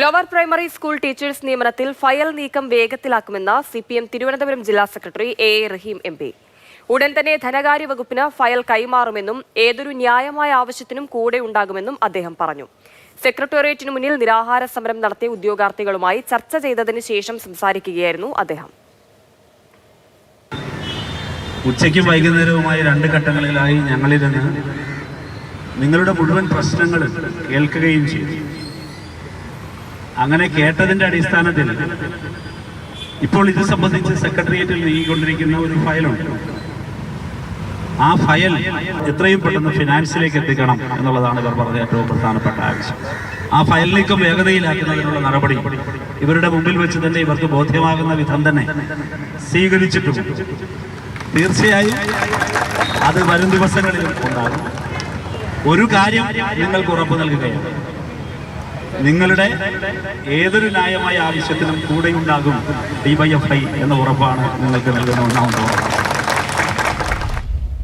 Lower primary school teachers നിയമനത്തിൽ file നീക്കം വേഗത്തിലാക്കുമെന്ന് CPM തിരുവനന്തപുരം ജില്ലാ സെക്രട്ടറി A.A. റഹീം MP. ഉടൻ തന്നെ ധനകാര്യ വകുപ്പിന് ഫയൽ കൈമാറുമെന്നും ഏതൊരു ന്യായമായ ആവശ്യത്തിനും കൂടെ ഉണ്ടാകുമെന്നും അദ്ദേഹം പറഞ്ഞു. സെക്രട്ടേറിയറ്റിനു മുന്നിൽ നിരാഹാര സമരം നടത്തിയ ഉദ്യോഗാർത്ഥികളുമായി ചർച്ച ചെയ്തതിനു ശേഷം സംസാരിക്കുകയായിരുന്നു അദ്ദേഹം. ഉച്ചയ്ക്കും വൈകുന്നേരവുമായി രണ്ട് ഘട്ടങ്ങളിലായി ഞങ്ങളിരുന്ന് നിങ്ങളുടെ മുഴുവൻ പ്രശ്നങ്ങൾ കേൾക്കുകയും ചെയ്തു. അങ്ങനെ കേട്ടതിൻ്റെ അടിസ്ഥാനത്തിൽ ഇപ്പോൾ ഇത് സംബന്ധിച്ച് സെക്രട്ടേറിയറ്റിൽ നീങ്ങിക്കൊണ്ടിരിക്കുന്ന ഒരു ഫയലുണ്ട്. ആ ഫയൽ എത്രയും പെട്ടെന്ന് ഫിനാൻസിലേക്ക് എത്തിക്കണം എന്നുള്ളതാണ് ഇവർ പറഞ്ഞ ഏറ്റവും പ്രധാനപ്പെട്ട ആവശ്യം. ആ ഫയൽ നീക്കം വേഗതയിലാക്കുന്നതിനുള്ള നടപടി ഇവരുടെ മുമ്പിൽ വെച്ച് തന്നെ ഇവർക്ക് ബോധ്യമാകുന്ന വിധം തന്നെ സ്വീകരിച്ചിട്ടും തീർച്ചയായും അത് വരും ദിവസങ്ങളിലും ഉണ്ടാകും. ഒരു കാര്യം നിങ്ങൾക്ക് ഉറപ്പ് നൽകുകയാണ്, നിങ്ങളുടെ ഏതൊരു ന്യായമായ ആവശ്യത്തിനും കൂടെയുണ്ടാകും DYFI എന്ന ഉറപ്പാണ് നിങ്ങൾക്ക് നൽകുന്ന ഒന്നാമത്തെ ഉറപ്പ്.